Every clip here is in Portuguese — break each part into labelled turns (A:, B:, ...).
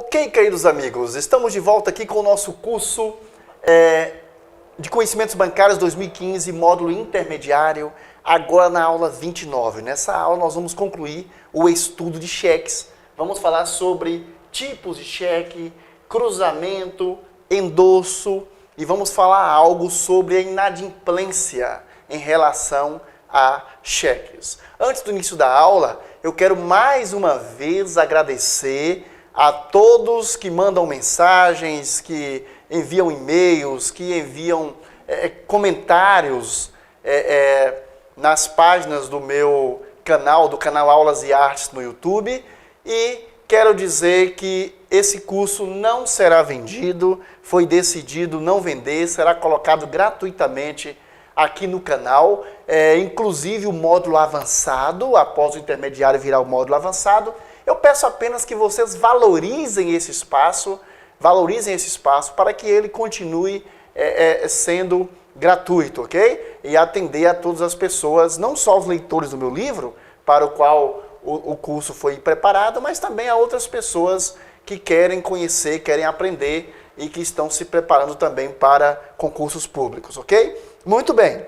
A: Ok, queridos amigos, estamos de volta aqui com o nosso curso de Conhecimentos Bancários 2015, módulo intermediário, agora na aula 29. Nessa aula nós vamos concluir o estudo de cheques. Vamos falar sobre tipos de cheque, cruzamento, endosso e vamos falar algo sobre a inadimplência em relação a cheques. Antes do início da aula, eu quero mais uma vez agradecer a todos que mandam mensagens, que enviam e-mails, que enviam comentários nas páginas do meu canal, do canal Aulas e Artes no YouTube. E quero dizer que esse curso não será vendido, foi decidido não vender, será colocado gratuitamente aqui no canal, inclusive o módulo avançado, após o intermediário virar o módulo avançado. Eu peço apenas que vocês valorizem esse espaço para que ele continue sendo gratuito, ok? E atender a todas as pessoas, não só os leitores do meu livro, para o qual o curso foi preparado, mas também a outras pessoas que querem conhecer, querem aprender e que estão se preparando também para concursos públicos, ok? Muito bem.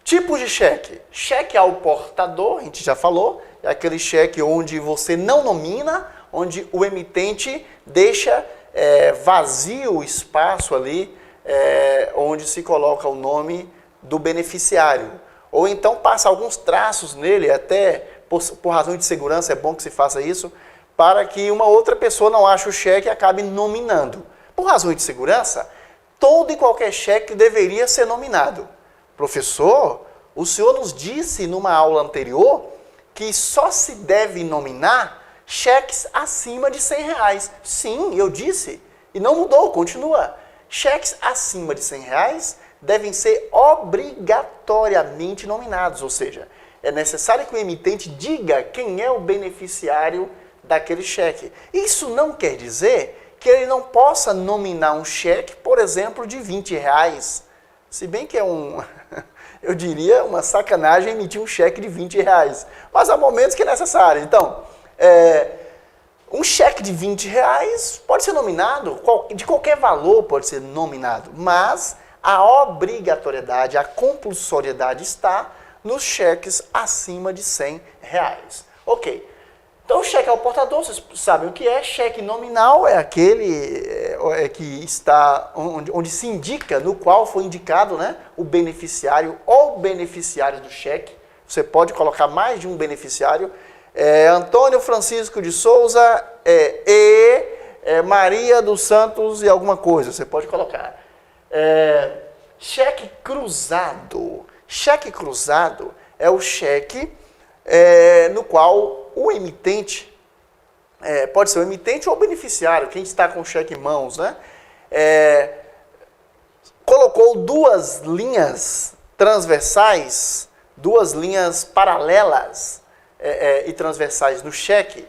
A: Tipos de cheque. Cheque ao portador, a gente já falou, é aquele cheque onde você não nomina, onde o emitente deixa vazio o espaço ali, onde se coloca o nome do beneficiário. Ou então passa alguns traços nele, até por razão de segurança, é bom que se faça isso, para que uma outra pessoa não ache o cheque e acabe nominando. Por razões de segurança, todo e qualquer cheque deveria ser nominado. Professor, o senhor nos disse numa aula anterior que só se deve nominar cheques acima de R$100. Sim, eu disse. E não mudou, continua. Cheques acima de R$100 devem ser obrigatoriamente nominados, ou seja, é necessário que o emitente diga quem é o beneficiário daquele cheque. Isso não quer dizer que ele não possa nominar um cheque, por exemplo, de R$20. Se bem que eu diria uma sacanagem emitir um cheque de R$20. Mas há momentos que é necessário. Então, um cheque de R$20 pode ser nominado, de qualquer valor pode ser nominado, mas a obrigatoriedade, a compulsoriedade está nos cheques acima de R$100. Ok. Então, o cheque ao portador, vocês sabem o que é. Cheque nominal é aquele que está, onde se indica, no qual foi indicado, né, o beneficiário ou beneficiários do cheque. Você pode colocar mais de um beneficiário. Antônio Francisco de Souza Maria dos Santos e alguma coisa, você pode colocar. Cheque cruzado. Cheque cruzado é o cheque no qual o emitente, pode ser o emitente ou o beneficiário, quem está com o cheque em mãos, né? Colocou duas linhas transversais, duas linhas paralelas e transversais no cheque,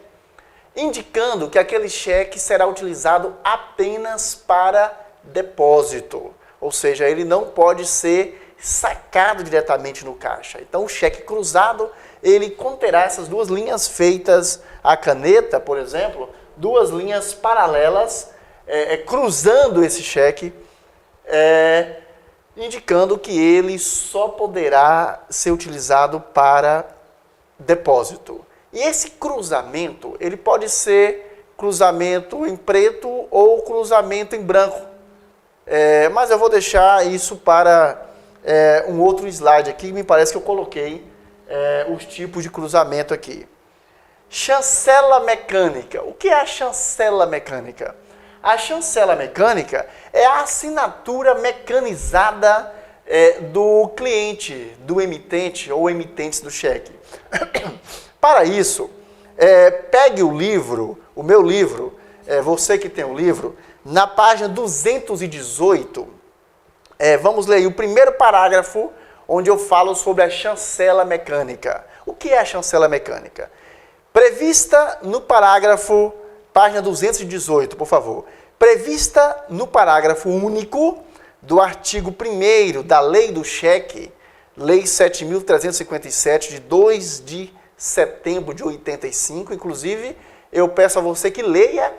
A: indicando que aquele cheque será utilizado apenas para depósito, ou seja, ele não pode ser sacado diretamente no caixa. Então, o cheque cruzado, ele conterá essas duas linhas feitas à caneta, por exemplo, duas linhas paralelas, cruzando esse cheque, indicando que ele só poderá ser utilizado para depósito. E esse cruzamento, ele pode ser cruzamento em preto ou cruzamento em branco. Mas eu vou deixar isso para um outro slide aqui, me parece que eu coloquei os tipos de cruzamento aqui. Chancela mecânica. O que é a chancela mecânica? A chancela mecânica é a assinatura mecanizada do cliente, do emitente ou emitentes do cheque. Para isso, pegue o livro, o meu livro, você que tem o livro, na página 218, vamos ler aí o primeiro parágrafo, onde eu falo sobre a chancela mecânica. O que é a chancela mecânica? Prevista no parágrafo, página 218, por favor. Prevista no parágrafo único do artigo 1º da Lei do Cheque, Lei 7.357, de 2 de setembro de 85, inclusive, eu peço a você que leia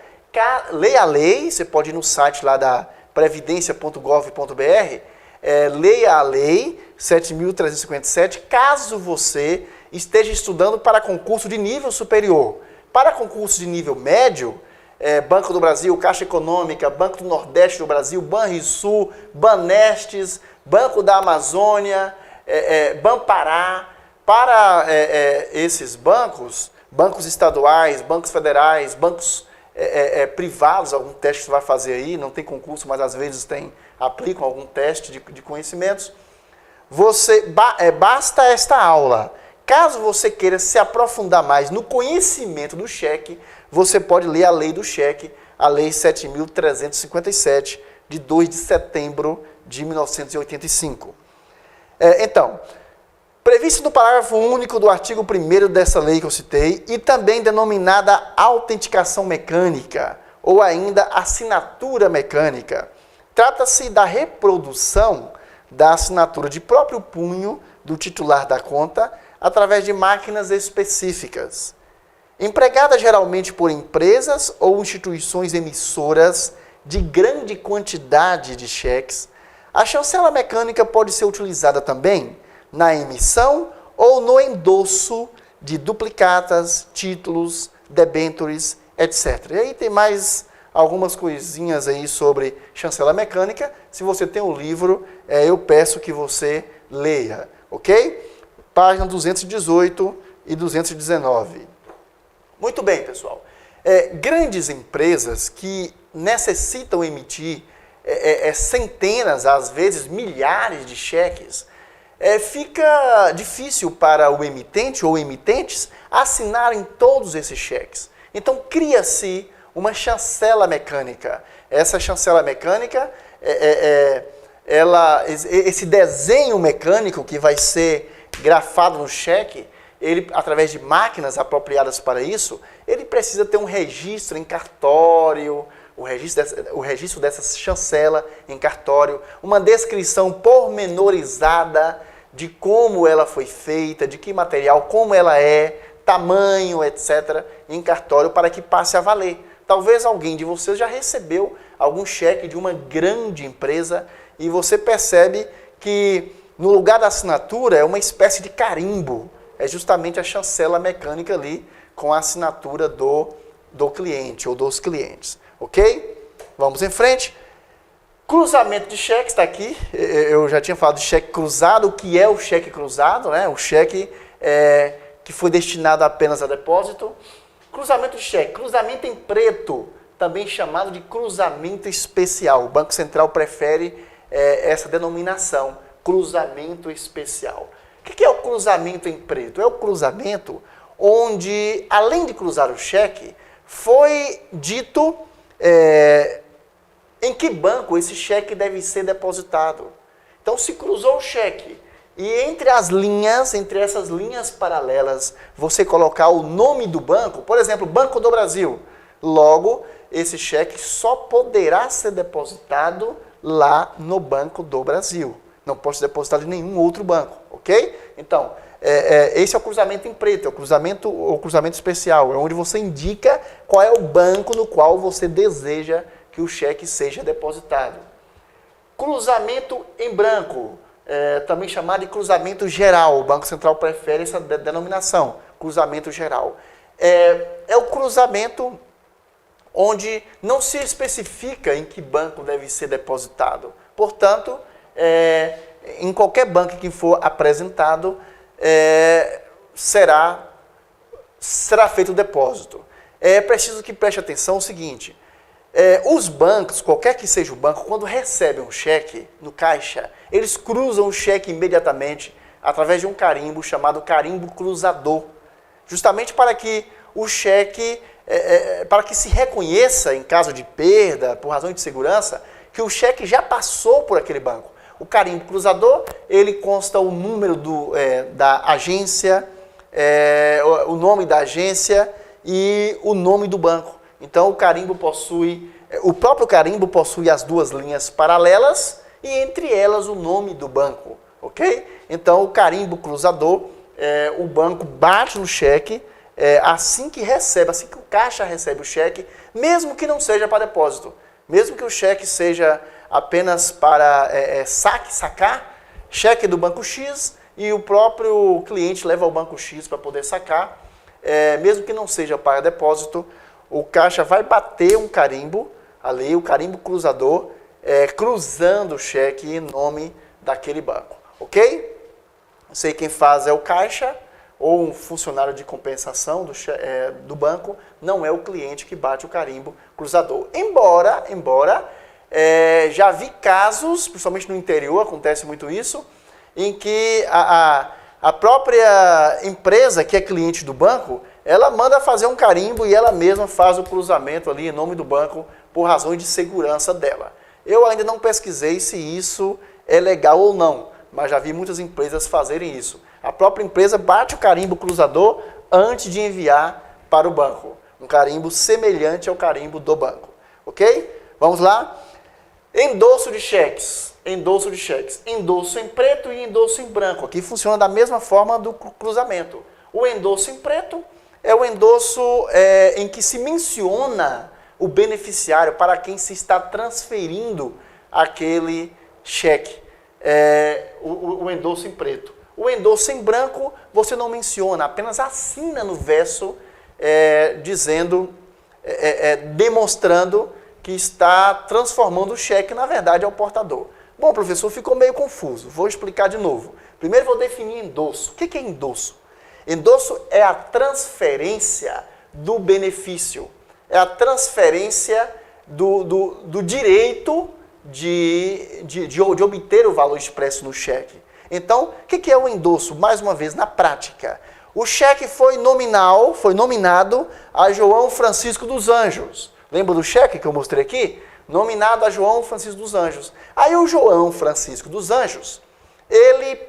A: a lei. Você pode ir no site lá da previdencia.gov.br, leia a lei 7.357, caso você esteja estudando para concurso de nível superior. Para concurso de nível médio, Banco do Brasil, Caixa Econômica, Banco do Nordeste do Brasil, Banrisul, Banestes, Banco da Amazônia, Banpará. Para esses bancos, bancos estaduais, bancos federais, bancos privados, algum teste que você vai fazer aí, não tem concurso, mas às vezes aplicam algum teste de conhecimentos, basta esta aula. Caso você queira se aprofundar mais no conhecimento do cheque, você pode ler a lei do cheque, a lei 7.357, de 2 de setembro de 1985. Então, previsto no parágrafo único do artigo 1º dessa lei que eu citei, e também denominada autenticação mecânica, ou ainda assinatura mecânica, trata-se da reprodução da assinatura de próprio punho do titular da conta através de máquinas específicas. Empregada geralmente por empresas ou instituições emissoras de grande quantidade de cheques, a chancela mecânica pode ser utilizada também na emissão ou no endosso de duplicatas, títulos, debêntures, etc. E aí tem mais algumas coisinhas aí sobre chancela mecânica. Se você tem o livro, eu peço que você leia, ok? Página 218 e 219. Muito bem, pessoal. Grandes empresas que necessitam emitir centenas, às vezes milhares de cheques, fica difícil para o emitente ou emitentes assinarem todos esses cheques. Então, cria-se uma chancela mecânica. Essa chancela mecânica, esse desenho mecânico que vai ser grafado no cheque, ele, através de máquinas apropriadas para isso, ele precisa ter um registro em cartório, o registro dessa chancela em cartório, uma descrição pormenorizada de como ela foi feita, de que material, como ela é, tamanho, etc., em cartório, para que passe a valer. Talvez alguém de vocês já recebeu algum cheque de uma grande empresa e você percebe que no lugar da assinatura é uma espécie de carimbo. É justamente a chancela mecânica ali com a assinatura do cliente ou dos clientes. Ok? Vamos em frente. Cruzamento de cheques está aqui. Eu já tinha falado de cheque cruzado. O que é o cheque cruzado? Né? O cheque que foi destinado apenas a depósito. Cruzamento de cheque. Cruzamento em preto, também chamado de cruzamento especial. O Banco Central prefere essa denominação. Cruzamento especial. O que é o cruzamento em preto? É o cruzamento onde, além de cruzar o cheque, foi dito em que banco esse cheque deve ser depositado. Então, se cruzou o cheque e entre essas linhas paralelas, você colocar o nome do banco, por exemplo, Banco do Brasil, logo, esse cheque só poderá ser depositado lá no Banco do Brasil. Não pode ser depositado em nenhum outro banco, ok? Então, esse é o cruzamento em preto, é o cruzamento especial, é onde você indica qual é o banco no qual você deseja que o cheque seja depositado. Cruzamento em branco, também chamado de cruzamento geral. O Banco Central prefere essa denominação, cruzamento geral. É o cruzamento onde não se especifica em que banco deve ser depositado. Portanto, em qualquer banco que for apresentado, será feito o depósito. É preciso que preste atenção ao seguinte: os bancos, qualquer que seja o banco, quando recebem um cheque no caixa, eles cruzam o cheque imediatamente através de um carimbo chamado carimbo cruzador, justamente para que o cheque, para que se reconheça, em caso de perda, por razão de segurança, que o cheque já passou por aquele banco. O carimbo cruzador, ele consta o número da agência, o nome da agência e o nome do banco. Então, o próprio carimbo possui as duas linhas paralelas e entre elas o nome do banco, ok? Então, o carimbo cruzador, o banco bate no cheque, assim que recebe, assim que o caixa recebe o cheque, mesmo que não seja para depósito, mesmo que o cheque seja apenas para sacar, cheque do banco X e o próprio cliente leva ao banco X para poder sacar, mesmo que não seja para depósito, o caixa vai bater um carimbo ali, o carimbo cruzador, cruzando o cheque em nome daquele banco, ok? Não sei quem faz é o caixa ou um funcionário de compensação do banco, não é o cliente que bate o carimbo cruzador. Embora já vi casos, principalmente no interior, acontece muito isso, em que a própria empresa que é cliente do banco, ela manda fazer um carimbo e ela mesma faz o cruzamento ali em nome do banco por razões de segurança dela. Eu ainda não pesquisei se isso é legal ou não, mas já vi muitas empresas fazerem isso. A própria empresa bate o carimbo cruzador antes de enviar para o banco. Um carimbo semelhante ao carimbo do banco. Ok? Vamos lá? Endosso de cheques. Endosso de cheques. Endosso em preto e endosso em branco. Aqui funciona da mesma forma do cruzamento. O endosso em preto é o endosso em que se menciona o beneficiário para quem se está transferindo aquele cheque. O endosso em preto. O endosso em branco você não menciona, apenas assina no verso demonstrando que está transformando o cheque, na verdade, ao portador. Bom, professor, ficou meio confuso. Vou explicar de novo. Primeiro vou definir endosso. O que é endosso? Endosso é a transferência do benefício. É a transferência do direito de obter o valor expresso no cheque. Então, o que é o endosso? Mais uma vez, na prática. O cheque foi nominado a João Francisco dos Anjos. Lembra do cheque que eu mostrei aqui? Nominado a João Francisco dos Anjos. Aí o João Francisco dos Anjos, ele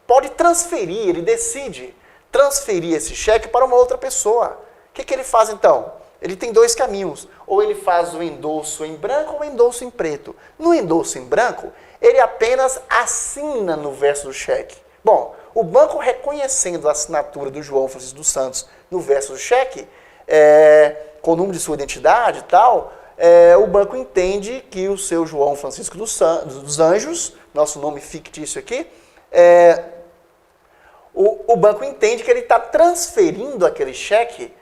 A: pode transferir, ele decide transferir esse cheque para uma outra pessoa. O que ele faz então? Ele tem dois caminhos. Ou ele faz o endosso em branco ou o endosso em preto. No endosso em branco, ele apenas assina no verso do cheque. Bom, o banco reconhecendo a assinatura do João Francisco dos Santos no verso do cheque, com o número de sua identidade e tal, o banco entende que o seu João Francisco dos Anjos, nosso nome fictício aqui, o banco entende que ele está transferindo aquele cheque,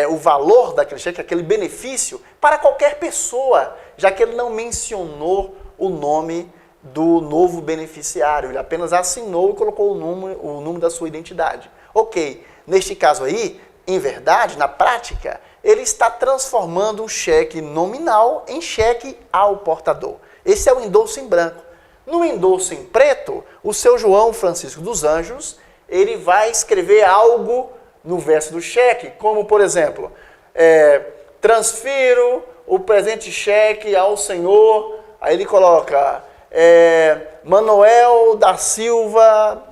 A: o valor daquele cheque, aquele benefício, para qualquer pessoa, já que ele não mencionou o nome do novo beneficiário, ele apenas assinou e colocou o número da sua identidade. Ok, neste caso aí, em verdade, na prática, ele está transformando um cheque nominal em cheque ao portador. Esse é o endosso em branco. No endosso em preto, o seu João Francisco dos Anjos, ele vai escrever algo no verso do cheque, como, por exemplo, transfiro o presente cheque ao senhor, aí ele coloca Manuel da Silva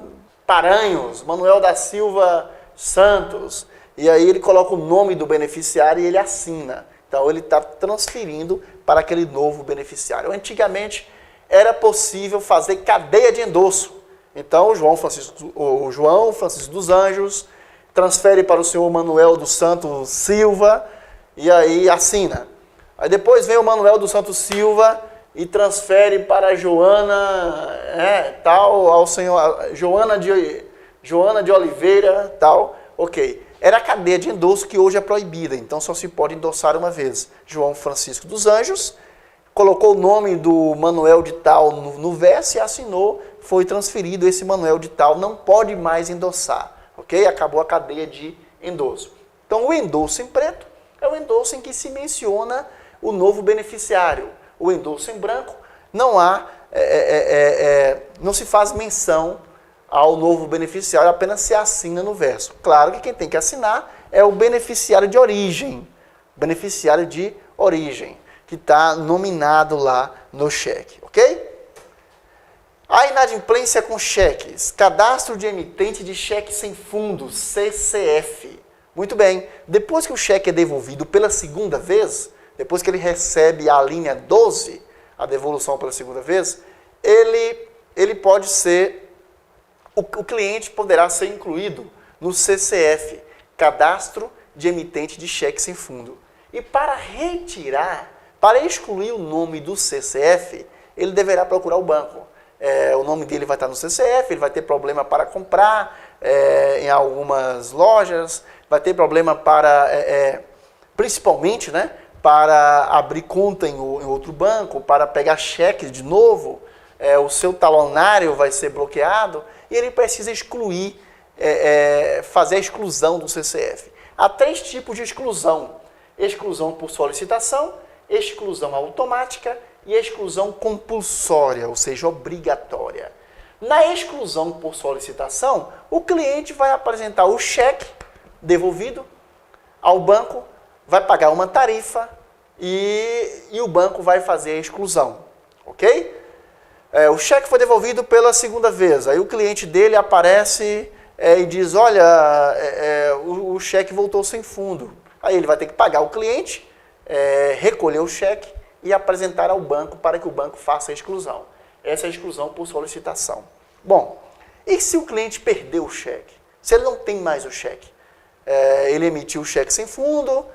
A: Paranhos, Manuel da Silva Santos, e aí ele coloca o nome do beneficiário e ele assina. Então ele está transferindo para aquele novo beneficiário. Antigamente era possível fazer cadeia de endosso. Então o João Francisco dos Anjos transfere para o senhor Manuel dos Santos Silva e aí assina. Aí depois vem o Manuel dos Santos Silva e transfere para a Joana, ao senhor Joana de Oliveira, tal, ok. Era a cadeia de endosso que hoje é proibida, então só se pode endossar uma vez. João Francisco dos Anjos colocou o nome do Manuel de tal no verso e assinou, foi transferido esse Manuel de tal, não pode mais endossar, ok? Acabou a cadeia de endosso. Então o endosso em preto é o endosso em que se menciona o novo beneficiário. O endosso em branco não se faz menção ao novo beneficiário, apenas se assina no verso. Claro que quem tem que assinar é o beneficiário de origem, que está nominado lá no cheque, ok? A inadimplência com cheques, cadastro de emitente de cheque sem fundos, CCF. Muito bem, depois que o cheque é devolvido pela segunda vez, depois que ele recebe a linha 12, a devolução pela segunda vez, ele pode ser, o cliente poderá ser incluído no CCF. cadastro de emitente de cheque sem fundo. E para retirar, para excluir o nome do CCF, ele deverá procurar o banco. O nome dele vai estar no CCF, ele vai ter problema para comprar em algumas lojas, vai ter problema para, principalmente, né, para abrir conta em outro banco, para pegar cheques de novo, o seu talonário vai ser bloqueado e ele precisa excluir, fazer a exclusão do CCF. Há 3 tipos de exclusão: exclusão por solicitação, exclusão automática e exclusão compulsória, ou seja, obrigatória. Na exclusão por solicitação, o cliente vai apresentar o cheque devolvido ao banco, vai pagar uma tarifa e o banco vai fazer a exclusão, ok? O cheque foi devolvido pela segunda vez, aí o cliente dele aparece e diz, olha, o cheque voltou sem fundo. Aí ele vai ter que pagar o cliente, recolher o cheque e apresentar ao banco para que o banco faça a exclusão. Essa é a exclusão por solicitação. Bom, e se o cliente perdeu o cheque? Se ele não tem mais o cheque? Ele emitiu o cheque sem fundo,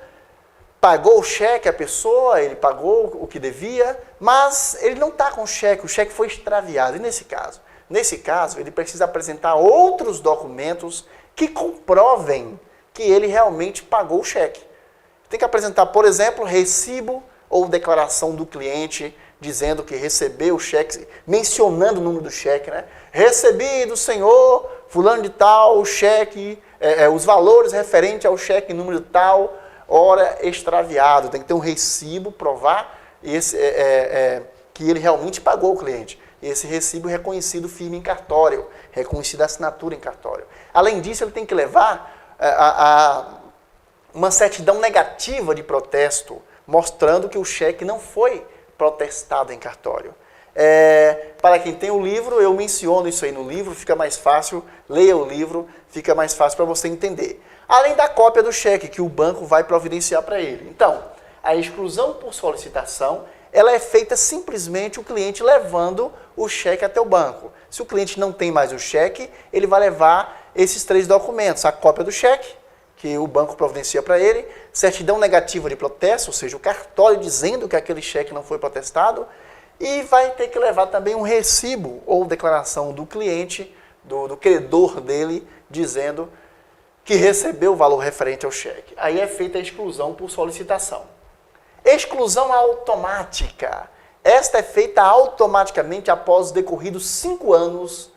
A: pagou o cheque, a pessoa, ele pagou o que devia, mas ele não está com o cheque foi extraviado. E nesse caso, ele precisa apresentar outros documentos que comprovem que ele realmente pagou o cheque. Tem que apresentar, por exemplo, recibo ou declaração do cliente dizendo que recebeu o cheque, mencionando o número do cheque, né? Recebi do senhor fulano de tal o cheque, os valores referentes ao cheque número tal, hora extraviado. Tem que ter um recibo, provar que ele realmente pagou o cliente. Esse recibo reconhecido firme em cartório, reconhecido a assinatura em cartório. Além disso, ele tem que levar uma certidão negativa de protesto, mostrando que o cheque não foi protestado em cartório. Para quem tem o livro, eu menciono isso aí no livro, fica mais fácil, leia o livro, fica mais fácil para você entender. Além da cópia do cheque que o banco vai providenciar para ele. Então, a exclusão por solicitação, ela é feita simplesmente o cliente levando o cheque até o banco. Se o cliente não tem mais o cheque, ele vai levar esses 3 documentos: a cópia do cheque, que o banco providencia para ele, certidão negativa de protesto, ou seja, o cartório dizendo que aquele cheque não foi protestado, e vai ter que levar também um recibo ou declaração do cliente, do credor dele, dizendo que recebeu o valor referente ao cheque. Aí é feita a exclusão por solicitação. Exclusão automática. Esta é feita automaticamente após os decorridos 5 anos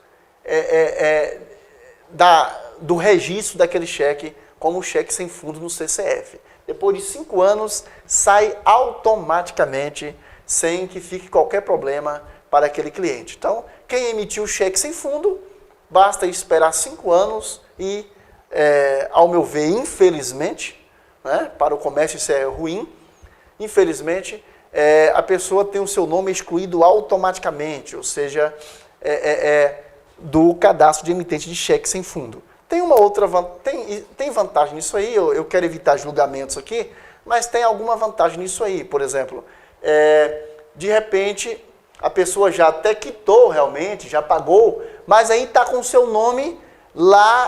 A: do registro daquele cheque como cheque sem fundo no CCF. Depois de 5 anos, sai automaticamente, sem que fique qualquer problema para aquele cliente. Então, quem emitiu o cheque sem fundo, basta esperar 5 anos e, ao meu ver, infelizmente, né, para o comércio isso é ruim, infelizmente, a pessoa tem o seu nome excluído automaticamente, ou seja, do cadastro de emitente de cheque sem fundo. Tem uma outra tem vantagem nisso aí, eu quero evitar julgamentos aqui, mas tem alguma vantagem nisso aí. Por exemplo, de repente, a pessoa já até quitou realmente, já pagou, mas aí está com o seu nome lá,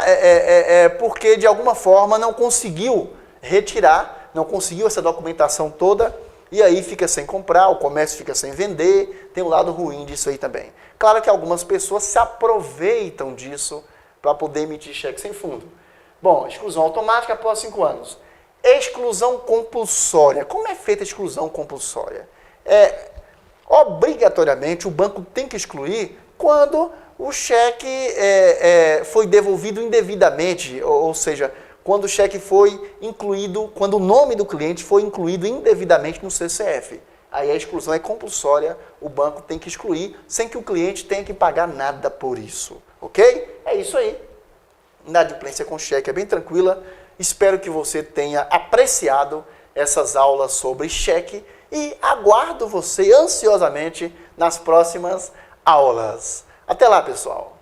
A: porque de alguma forma não conseguiu retirar, não conseguiu essa documentação toda, e aí fica sem comprar, o comércio fica sem vender, tem um lado ruim disso aí também. Claro que algumas pessoas se aproveitam disso para poder emitir cheque sem fundo. Bom, exclusão automática após 5 anos. Exclusão compulsória. Como é feita a exclusão compulsória? Obrigatoriamente, o banco tem que excluir quando o cheque foi devolvido indevidamente, ou seja, quando o cheque foi incluído, quando o nome do cliente foi incluído indevidamente no CCF. Aí a exclusão é compulsória, o banco tem que excluir, sem que o cliente tenha que pagar nada por isso. Ok? É isso aí. Inadimplência com cheque é bem tranquila. Espero que você tenha apreciado essas aulas sobre cheque e aguardo você ansiosamente nas próximas aulas. Até lá, pessoal!